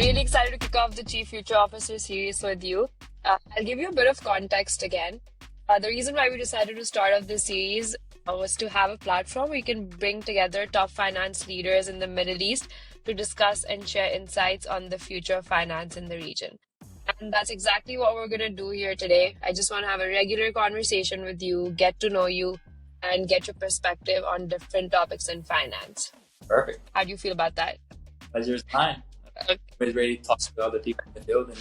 really excited to kick off the Chief Future Officer series with you. I'll give you a bit of context again. The reason why we decided to start off this series was to have a platform where we can bring together top finance leaders in the Middle East to discuss and share insights on the future of finance in the region. And that's exactly what we're going to do here today. I just want to have a regular conversation with you, get to know you, and get your perspective on different topics in finance. Perfect. How do you feel about that? Pleasure's mine. Okay. Always ready to talk to other people in the field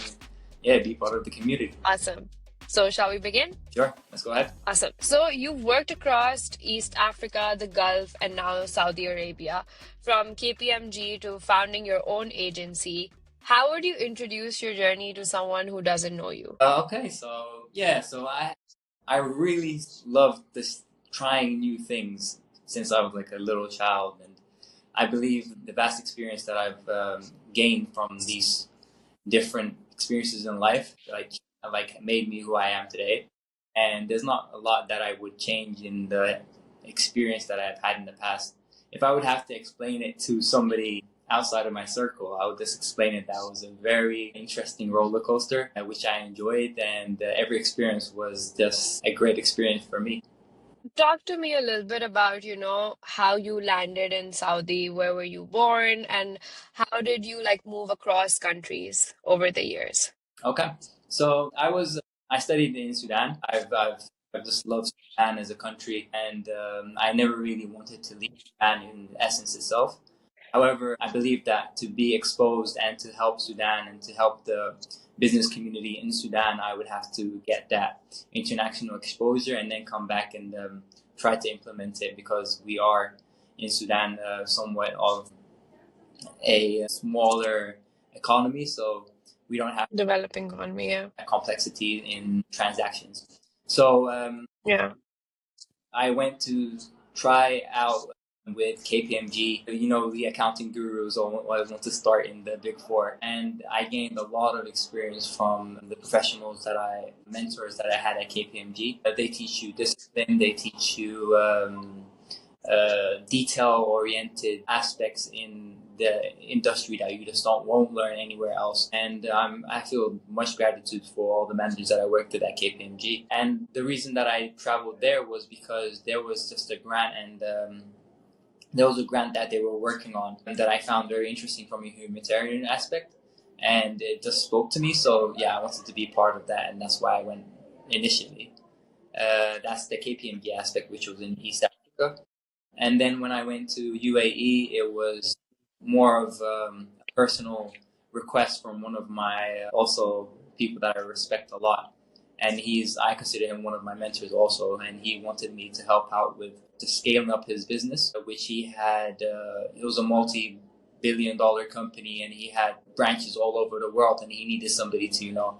and be part of the community. Awesome. So shall we begin? Sure, let's go ahead. Awesome. So you've worked across East Africa, the Gulf, and now Saudi Arabia, from KPMG to founding your own agency. How would you introduce your journey to someone who doesn't know you? So I really love this trying new things since I was like a little child, and I believe the vast experience that I've gained from these different experiences in life like made me who I am today. And there's not a lot that I would change in the experience that I've had in the past. If I would have to explain it to somebody outside of my circle, I would just explain it. That was a very interesting roller coaster, which I enjoyed, and every experience was just a great experience for me. Talk to me a little bit about, how you landed in Saudi, where were you born, and how did you move across countries over the years? Okay, so I studied in Sudan. I've just loved Sudan as a country, and I never really wanted to leave Sudan in essence itself. However, I believe that to be exposed and to help Sudan and to help the business community in Sudan, I would have to get that international exposure and then come back and try to implement it, because we are in Sudan somewhat of a smaller economy, so we don't have Developing economy, yeah. complexity in transactions. So Yeah. I went to try out with KPMG. The accounting gurus always want to start in the Big Four. And I gained a lot of experience from the mentors that I had at KPMG. They teach you discipline, they teach you detail-oriented aspects in the industry that you just won't learn anywhere else. And I feel much gratitude for all the managers that I worked with at KPMG. And the reason that I traveled there was because there was just a grant, and there was a grant that they were working on and that I found very interesting from a humanitarian aspect, and it just spoke to me. So I wanted to be part of that, and that's why I went initially. That's the KPMG aspect, which was in East Africa. And then when I went to UAE, it was more of a personal request from one of my also people that I respect a lot. And I consider him one of my mentors also. And he wanted me to help out with scaling up his business, which he had. It was a multi-billion-dollar company, and he had branches all over the world. And he needed somebody to,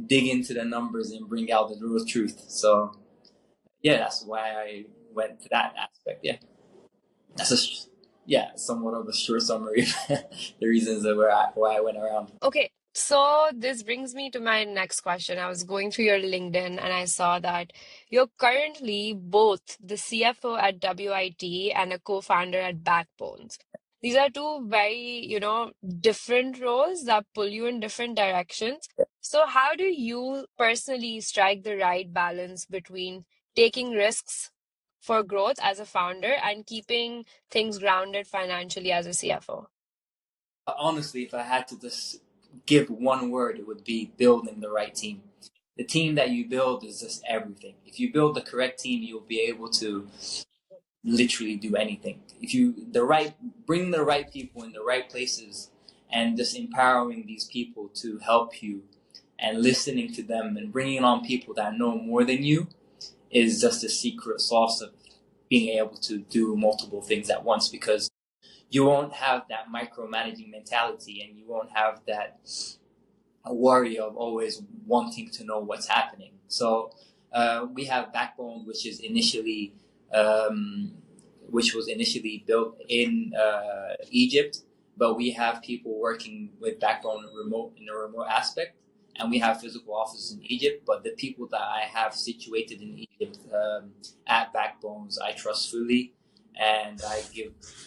dig into the numbers and bring out the real truth. So, that's why I went to that aspect. Yeah, that's somewhat of a short summary of the reasons why I went around. Okay. So this brings me to my next question. I was going through your LinkedIn and I saw that you're currently both the CFO at WIT and a co-founder at Backbones. These are two very, different roles that pull you in different directions. So how do you personally strike the right balance between taking risks for growth as a founder and keeping things grounded financially as a CFO? Honestly, if I had to just give one word, it would be building the right team. The team that you build is just everything. If you build the correct team, you'll be able to literally do anything. If you bring the right people in the right places, and just empowering these people to help you and listening to them and bringing on people that know more than you is just the secret sauce of being able to do multiple things at once, because you won't have that micromanaging mentality, and you won't have that worry of always wanting to know what's happening. So we have Backbone, which was initially built in Egypt, but we have people working with Backbone in a remote aspect, and we have physical offices in Egypt. But the people that I have situated in Egypt at Backbones, I trust fully. and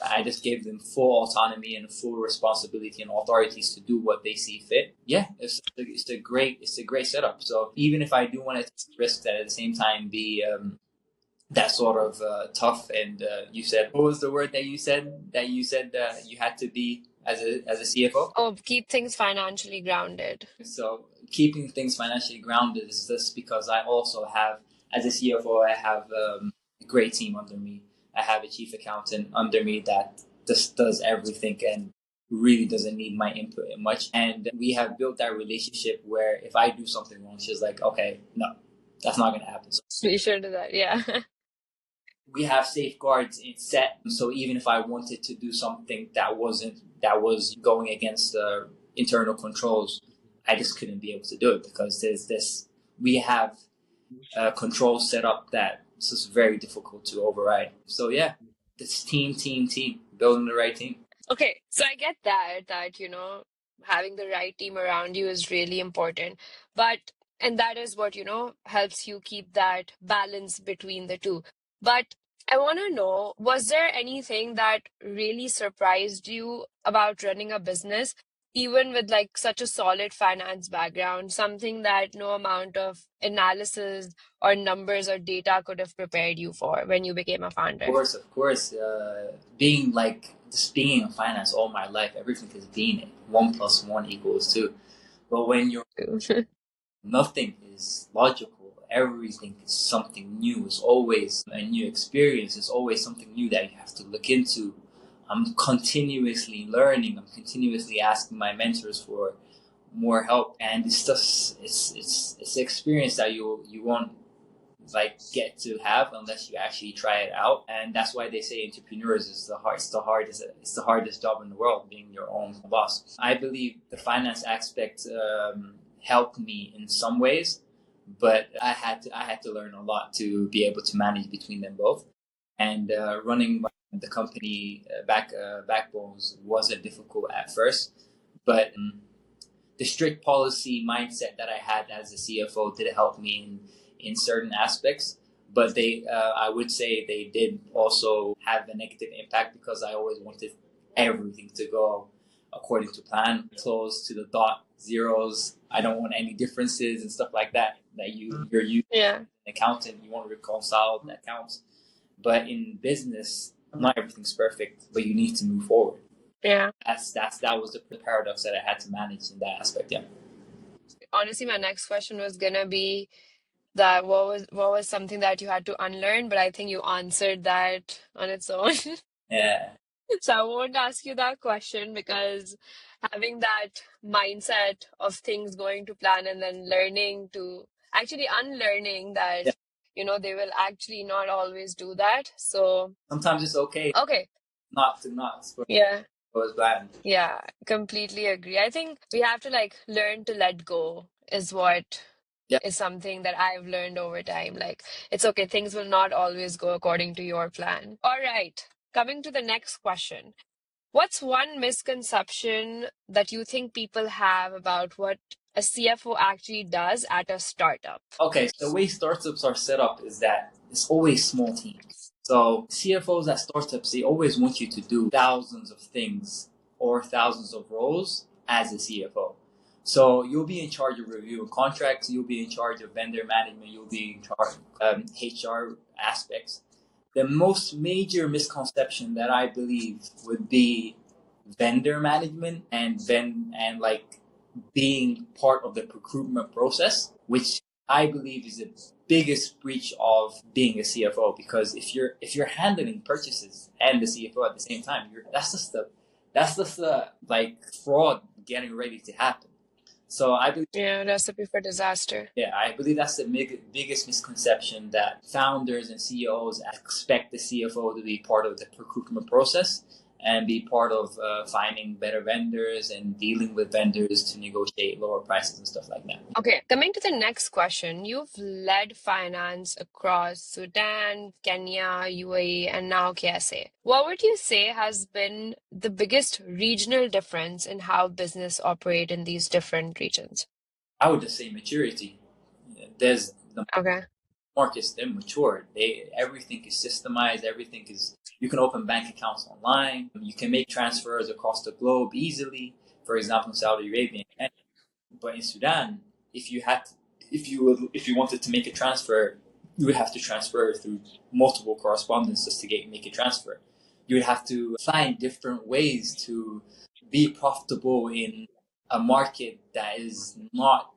I just gave them full autonomy and full responsibility and authorities to do what they see fit. Yeah, it's a great setup. So even if I do want to take risks, that at the same time be that sort of tough. And you said, what was the word that you said you had to be as a CFO? Oh, keep things financially grounded. So keeping things financially grounded is just because I also have, as a CFO, I have a great team under me. I have a chief accountant under me that just does everything and really doesn't need my input much. And we have built that relationship where if I do something wrong, she's like, okay, no, that's not going to happen. So We should do that. Yeah. we have safeguards in set. So even if I wanted to do something that was going against the internal controls, I just couldn't be able to do it because we have controls set up that it's just very difficult to override. So yeah, this team, building the right team. Okay, so I get that, having the right team around you is really important. But, and that is what, helps you keep that balance between the two. But I want to know, was there anything that really surprised you about running a business, even with like such a solid finance background, something that no amount of analysis or numbers or data could have prepared you for when you became a founder? Of course, being in finance all my life, everything has been 1+1 = 2. But when you're nothing is logical. Everything is something new. It's always a new experience. It's always something new that you have to look into. I'm continuously learning. I'm continuously asking my mentors for more help, and it's just it's an experience that you won't like get to have unless you actually try it out. And that's why they say entrepreneurs is it's the hardest job in the world, being your own boss. I believe the finance aspect helped me in some ways, but I had to learn a lot to be able to manage between them both. And running the company backbones wasn't difficult at first, but the strict policy mindset that I had as a CFO did help me in certain aspects. But I would say they did also have a negative impact because I always wanted everything to go according to plan, close to the dot, zeros. I don't want any differences and stuff like that. That you're using Yeah. an accountant, you want to reconcile the accounts. But in business, not everything's perfect, but you need to move forward. Yeah. That was the paradox that I had to manage in that aspect. Yeah. Honestly, my next question was gonna be that what was something that you had to unlearn, but I think you answered that on its own. Yeah. So I won't ask you that question because having that mindset of things going to plan and then learning to actually unlearning that, Yeah. they will actually not always do that. So Sometimes it's okay okay. not to Yeah. go as planned. Yeah, completely agree. I think we have to like learn to let go is what Yeah. is something that I've learned over time. Like, it's okay, things will not always go according to your plan. All right, coming to the next question. What's one misconception that you think people have about what a CFO actually does at a startup? Okay, so the way startups are set up is that it's always small teams. So CFOs at startups, they always want you to do thousands of things or thousands of roles as a CFO. So you'll be in charge of reviewing contracts, you'll be in charge of vendor management, you'll be in charge of HR aspects. The most major misconception that I believe would be vendor management and like being part of the procurement process, which I believe is the biggest breach of being a CFO. Because if you're handling purchases and the CFO at the same time, that's just the like fraud getting ready to happen. So I believe, Yeah, recipe for disaster. yeah, I believe that's the biggest misconception, that founders and CEOs expect the CFO to be part of the procurement process and be part of finding better vendors and dealing with vendors to negotiate lower prices and stuff like that. Okay, coming to the next question. You've led finance across Sudan, Kenya, UAE, and now KSA. What would you say has been the biggest regional difference in how business operate in these different regions? I would just say maturity. There's the Okay. markets, they're mature. Everything is systemized, everything is You can open bank accounts online. You can make transfers across the globe easily. For example, in Saudi Arabia. But in Sudan, if you had, if you wanted to make a transfer, you would have to transfer through multiple correspondences to make a transfer. You would have to find different ways to be profitable in a market that is not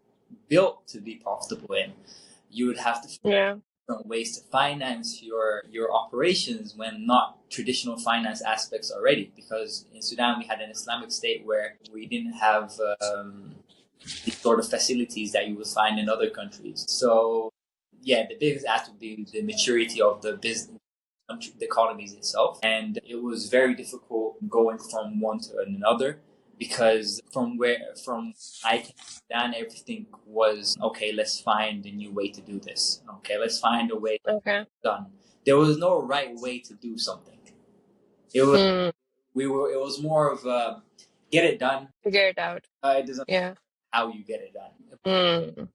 built to be profitable in. You would have to find different ways to finance your operations when not traditional finance aspects already. Because in Sudan, we had an Islamic state where we didn't have the sort of facilities that you would find in other countries. So, yeah, the biggest aspect would be the maturity of the business, the economies itself. And it was very difficult going from one to another because from I came down, everything was okay. Let's find a new way to do this. Okay, let's find a way done. There was no right way to do something. It was It was more of get it done. Figure it out. It doesn't how you get it done.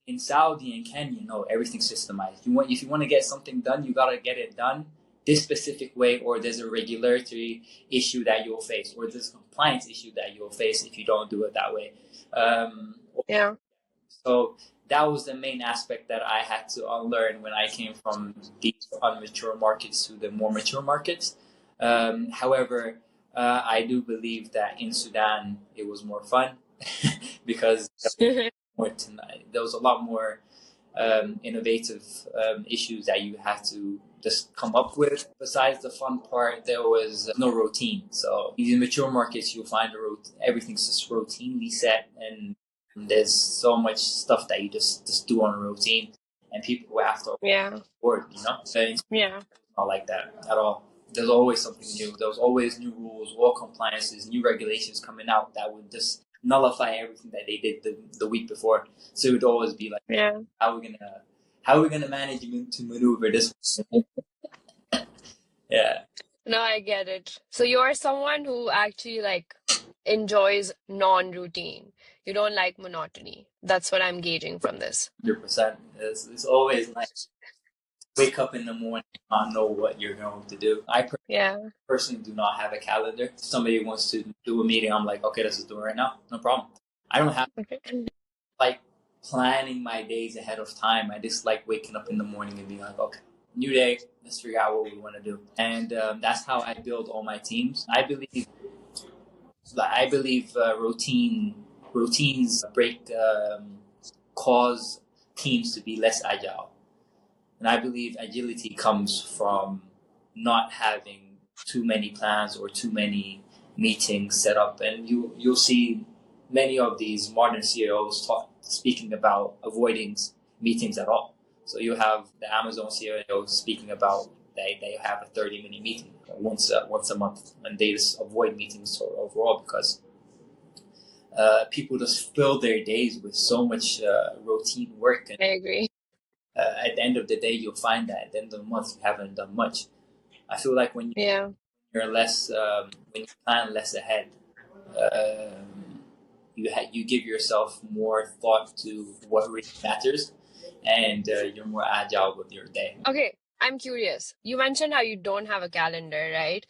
In Saudi and Kenya, no, everything's systemized. If you want to get something done, you gotta get it done this specific way, or there's a regulatory issue that you'll face, or there's a compliance issue that you'll face if you don't do it that way. So that was the main aspect that I had to unlearn when I came from these immature markets to the more mature markets. However, I do believe that in Sudan it was more fun because there was a lot more innovative issues that you had to just come up with. Besides the fun part, there was no routine. So in mature markets, you'll find everything's just routinely set, and there's so much stuff that you just do on a routine, and people will have to work, So it's not like that at all. There's always something new. There was always new rules, all compliances, new regulations coming out that would just nullify everything that they did the week before. So it would always be like, how are we gonna manage to maneuver this? Yeah. No, I get it. So you're someone who actually enjoys non-routine. You don't like monotony. That's what I'm gauging from this. 100%. It's always nice. Wake up in the morning, not know what you're going to do. I personally do not have a calendar. If somebody wants to do a meeting, I'm like, okay, let's just do it right now. No problem. I don't have planning my days ahead of time. I just like waking up in the morning and being like, okay, new day, let's figure out what we want to do. And that's how I build all my teams. I believe routines cause teams to be less agile. And I believe agility comes from not having too many plans or too many meetings set up. And you'll see many of these modern CEOs speaking about avoiding meetings at all. So you have the Amazon CEO speaking about they have a 30-minute meeting once a month, and they just avoid meetings overall because people just fill their days with so much routine work. And I agree. At the end of the day, you'll find that at the end of the month, you haven't done much. I feel like when you're less, when you plan less ahead, you give yourself more thought to what really matters, and you're more agile with your day. Okay, I'm curious. You mentioned how you don't have a calendar, right?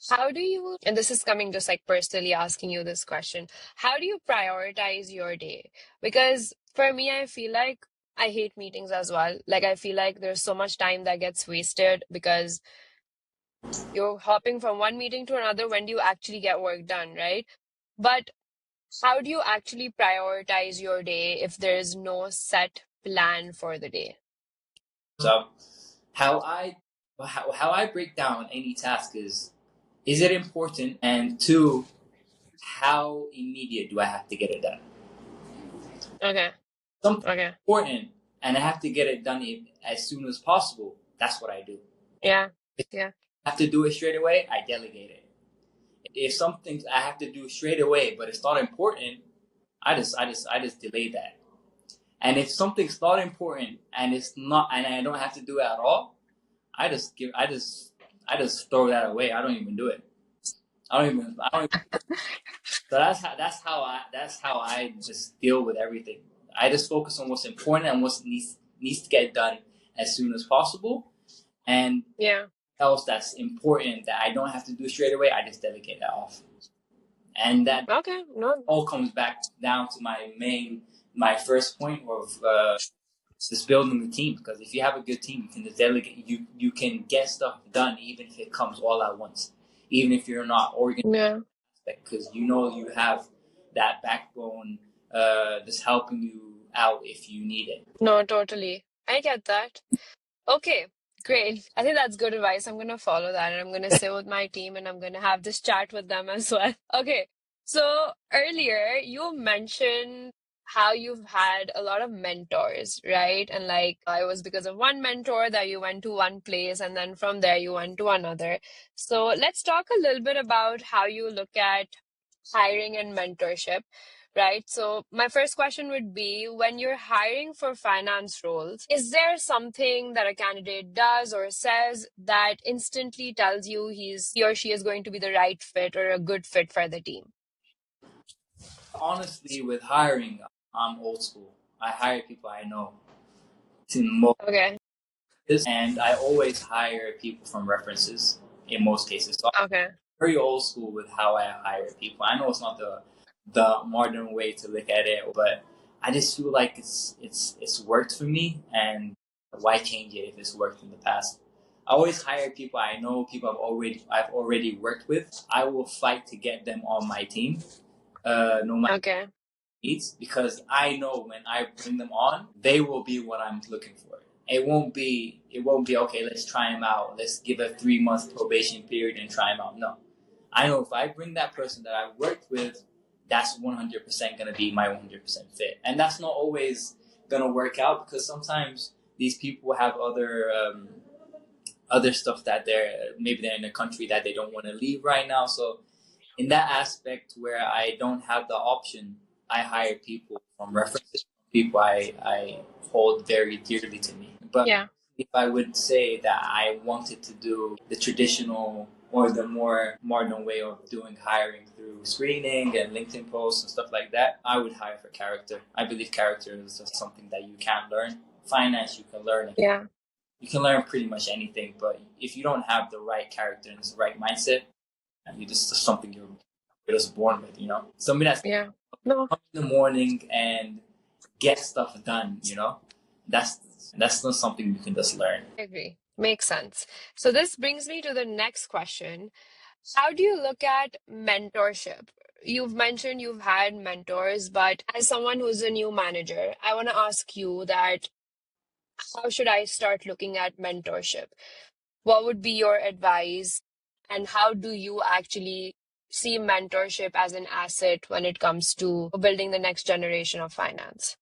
How do you, and this is coming just personally asking you this question, how do you prioritize your day? Because for me, I feel like I hate meetings as well. I feel like there's so much time that gets wasted because you're hopping from one meeting to another. When do you actually get work done, right? But how do you actually prioritize your day if there is no set plan for the day? So how I break down any task is it important? And two, how immediate do I have to get it done? Okay. Something important and I have to get it done as soon as possible. That's what I do. Yeah. If I have to do it straight away, I delegate it. If something I have to do straight away, but it's not important, I just delay that. And if something's not important and I don't have to do it at all, I just throw that away. I don't even do it. I don't even. So that's how I just deal with everything. I just focus on what's important and what needs to get done as soon as possible. And else that's important that I don't have to do straight away, I just delegate that off. And that Okay, no, all comes back down to my first point of just building the team. Because if you have a good team, you can just delegate. You can get stuff done even if it comes all at once, even if you're not organized. yeah, Because you have that backbone just helping you out if you need it. no, totally. I get that. Okay, great. I think that's good advice. I'm gonna follow that and I'm gonna sit with my team and I'm gonna have this chat with them as well. Okay, so earlier you mentioned how you've had a lot of mentors, right? And like it was because of one mentor that you went to one place and then from there you went to another. So let's talk a little bit about how you look at hiring and mentorship. Right. So my first question would be when you're hiring for finance roles, is there something that a candidate does or says that instantly tells you he or she is going to be the right fit or a good fit for the team? Honestly, with hiring, I'm old school. I hire people I know to most Okay. this, and I always hire people from references in most cases. So I'm Okay. very old school with how I hire people. I know it's not the modern way to look at it, but I just feel like it's worked for me, and why change it if it's worked in the past? I always hire people I know, people I've already worked with. I will fight to get them on my team, no matter Okay. needs, because I know when I bring them on, they will be what I'm looking for. It won't be okay, let's try him out. Let's give a 3 month probation period and try him out. No. I know if I bring that person that I've worked with, that's 100% going to be my 100% fit. And that's not always going to work out because sometimes these people have other stuff that they're in a country that they don't want to leave right now. So in that aspect where I don't have the option, I hire people from references, people I hold very dearly to me. But Yeah. if I would say that I wanted to do the traditional or the more modern way of doing hiring through screening and LinkedIn posts and stuff like that, I would hire for character. I believe character is just something that you can learn. Finance, you can learn. Yeah. You can learn pretty much anything, but if you don't have the right character and the right mindset, and you just something you're just born with, Somebody that's Yeah. No, come in the morning and get stuff done, That's that's not something you can just learn. I agree. Makes sense. So this brings me to the next question. How do you look at mentorship? You've mentioned you've had mentors, but as someone who's a new manager, I want to ask you that how should I start looking at mentorship? What would be your advice? And how do you actually see mentorship as an asset when it comes to building the next generation of finance?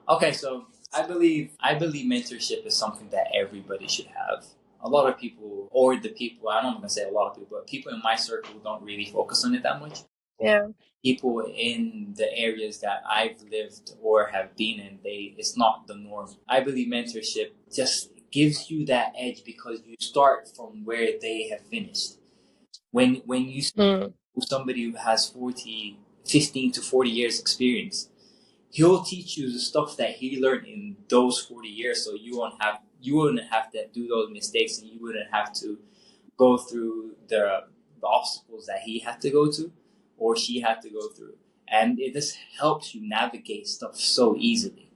Okay, so I believe mentorship is something that everybody should have. A lot of people, or the people, I don't want to say a lot of people, but people in my circle don't really focus on it that much. Yeah. People in the areas that I've lived or have been in, it's not the norm. I believe mentorship just gives you that edge because you start from where they have finished. When you see Mm, somebody who has 15 to 40 years experience, he'll teach you the stuff that he learned in those 40 years, so you wouldn't have to do those mistakes, and you wouldn't have to go through the obstacles that he had to go to or she had to go through. And it just helps you navigate stuff so easily.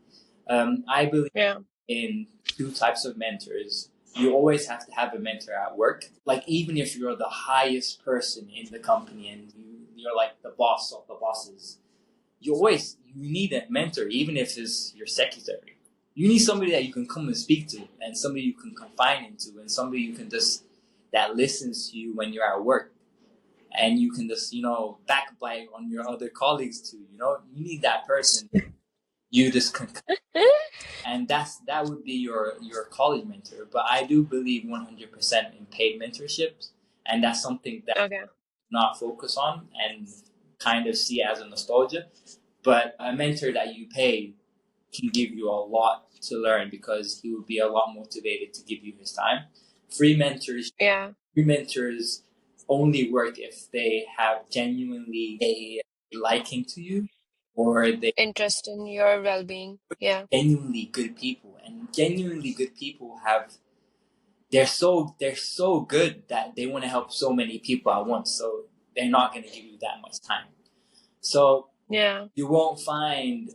I believe yeah. in two types of mentors. You always have to have a mentor at work. Like, even if you're the highest person in the company and you're like the boss of the bosses, you need a mentor, even if it's your secretary. You need somebody that you can come and speak to, and somebody you can confide into, and somebody you can just that listens to you when you're at work, and you can just backbite on your other colleagues too. You need that person. You just can, and that would be your college mentor. But I do believe 100% in paid mentorships, and that's something that Okay. not focus on and kind of see as a nostalgia. But a mentor that you pay can give you a lot to learn because he will be a lot motivated to give you his time. Free mentors, Yeah. free mentors only work if they have genuinely a liking to you, or they Interest in your well-being. Yeah. genuinely good people. And genuinely good people have they're so good that they want to help so many people at once. So they're not going to give you that much time. So Yeah. you won't find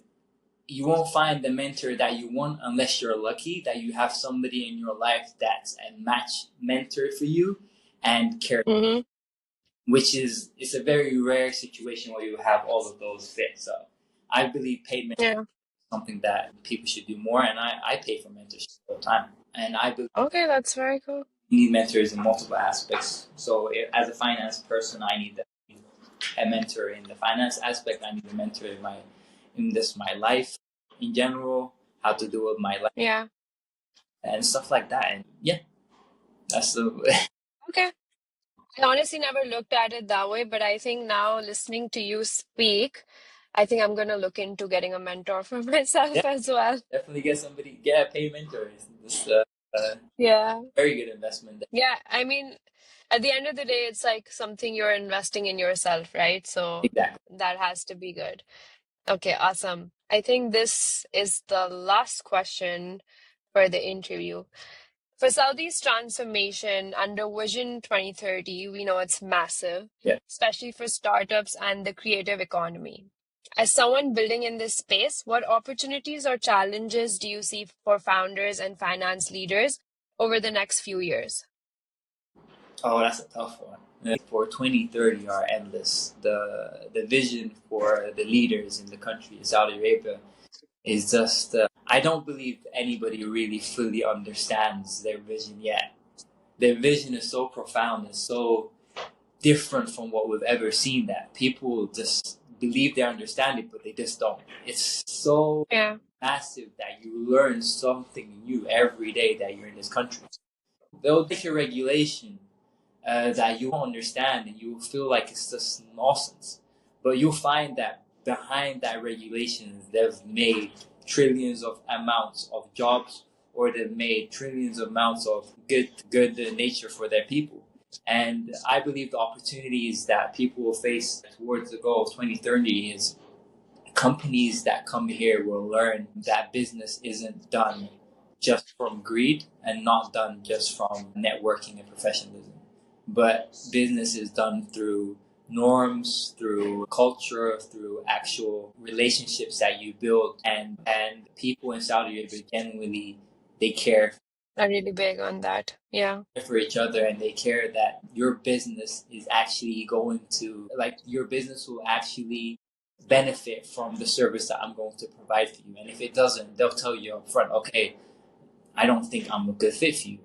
the mentor that you want unless you're lucky that you have somebody in your life that's a match mentor for you and care, Mm-hmm. which is it's a very rare situation where you have all of those fit. So I believe paid mentorship Yeah. is something that people should do more, and I pay for mentorship all the time. And I believe Okay, that's very cool. you need mentors in multiple aspects. So as a finance person, I need a mentor in the finance aspect. I need a mentor in my life in general, how to deal with my life Yeah. and stuff like that. And yeah, that's the Okay. I honestly never looked at it that way, but I think now listening to you speak, I think I'm gonna look into getting a mentor for yeah, myself as well. definitely get a paid mentor. It's a Yeah. very good investment. Yeah. I mean, at the end of the day, it's like something you're investing in yourself, right? So Exactly. that has to be good. Okay, awesome. I think this is the last question for the interview. For Saudi's transformation under Vision 2030, we know it's massive, Yeah. especially for startups and the creative economy. As someone building in this space, what opportunities or challenges do you see for founders and finance leaders over the next few years? Oh, that's a tough one. For 2030 are endless. The vision for the leaders in the country, Saudi Arabia, is just. I don't believe anybody really fully understands their vision yet. Their vision is so profound and so different from what we've ever seen that people just believe they understand it, but they just don't. It's so Yeah, massive that you learn something new every day that you're in this country. They'll take a regulation that you won't understand and you feel like it's just nonsense. But you'll find that behind that regulation, they've made trillions of amounts of jobs, or they've made trillions of amounts of good nature for their people. And I believe the opportunities that people will face towards the goal of 2030 is companies that come here will learn that business isn't done just from greed and not done just from networking and professionalism, but business is done through norms, through culture, through actual relationships that you build, and people in Saudi Arabia genuinely they care I'm really big on that. Yeah, for each other, and they care that your business is actually going to, like, your business will actually benefit from the service that I'm going to provide for you. And if it doesn't, they'll tell you up front, okay, I don't think I'm a good fit for you.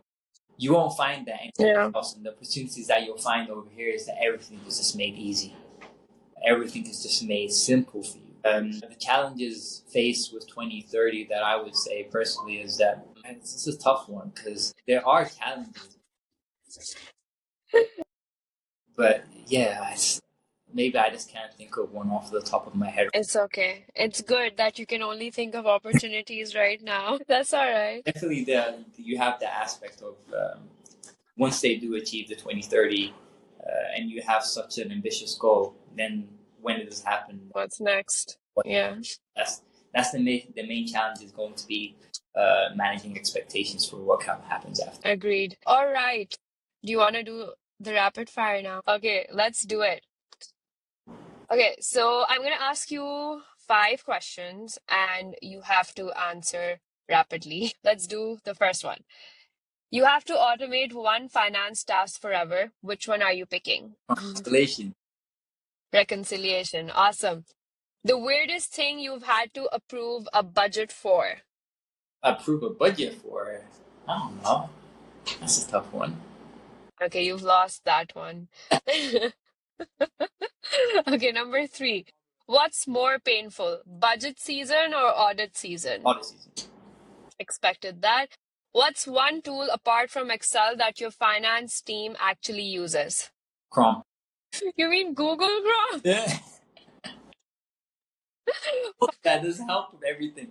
You won't find that yeah, anywhere else. And the opportunities that you'll find over here is that everything is just made easy. Everything is just made simple for you. The challenges faced with 2030 that I would say personally is that it's a tough one because there are challenges. But yeah, maybe I just can't think of one off the top of my head. it's okay. It's good that you can only think of opportunities right now. That's all right. Definitely, you have the aspect of once they do achieve the 2030, and you have such an ambitious goal, then when it does happen, What's next? what Yeah, that's the main challenge is going to be managing expectations for what kind of happens after. agreed. All right. Do you want to do the rapid fire now? Okay, let's do it. Okay, so I'm going to ask you 5 questions and you have to answer rapidly. Let's do the first one. You have to automate one finance task forever. Which one are you picking? Constellation. Reconciliation. Awesome. The weirdest thing you've had to approve a budget for. Approve a budget for? I don't know. That's a tough one. Okay, you've lost that one. Okay, number 3. What's more painful, budget season or audit season? Audit season. Expected that. What's one tool apart from Excel that your finance team actually uses? Chrome. You mean Google Chrome? Yeah. That does help with everything.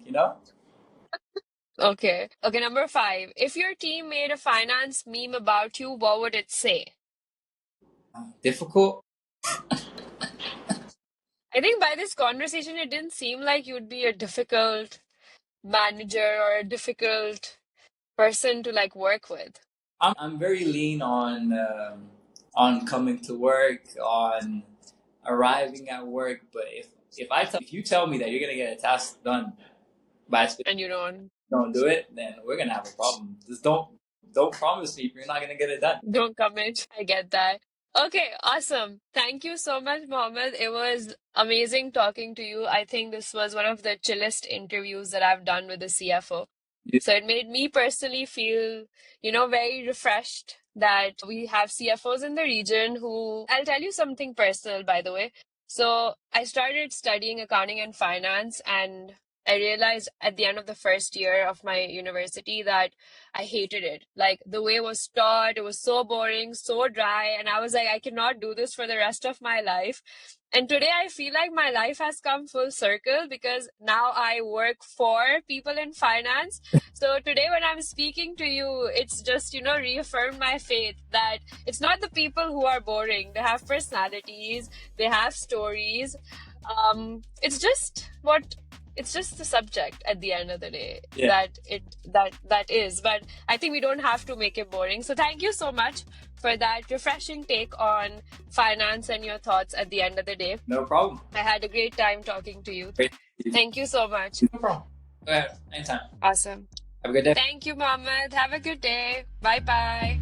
Okay. Okay, number 5. If your team made a finance meme about you, what would it say? Difficult. I think by this conversation, it didn't seem like you'd be a difficult manager or a difficult person to like work with. I'm very lean on coming to work, on arriving at work. But if you tell me that you're gonna get a task done by a And you don't do it, then we're gonna have a problem. Just don't promise me if you're not gonna get it done. don't commit. I get that. Okay, awesome. Thank you so much, Mohammed. It was amazing talking to you. I think this was one of the chillest interviews that I've done with the CFO. So it made me personally feel, very refreshed that we have CFOs in the region who, I'll tell you something personal, by the way. So I started studying accounting and finance, and I realized at the end of the first year of my university that I hated it. Like the way it was taught, it was so boring, so dry. And I was like, I cannot do this for the rest of my life. And today I feel like my life has come full circle because now I work for people in finance. So today when I'm speaking to you, it's just, reaffirmed my faith that it's not the people who are boring. They have personalities, they have stories. It's just the subject at the end of the day that is. But I think we don't have to make it boring. So thank you so much for that refreshing take on finance and your thoughts at the end of the day. No problem. I had a great time talking to you. Great. Thank you so much. No problem. Go ahead. Anytime. Awesome. Have a good day. Thank you, Mohammed. Have a good day. Bye-bye.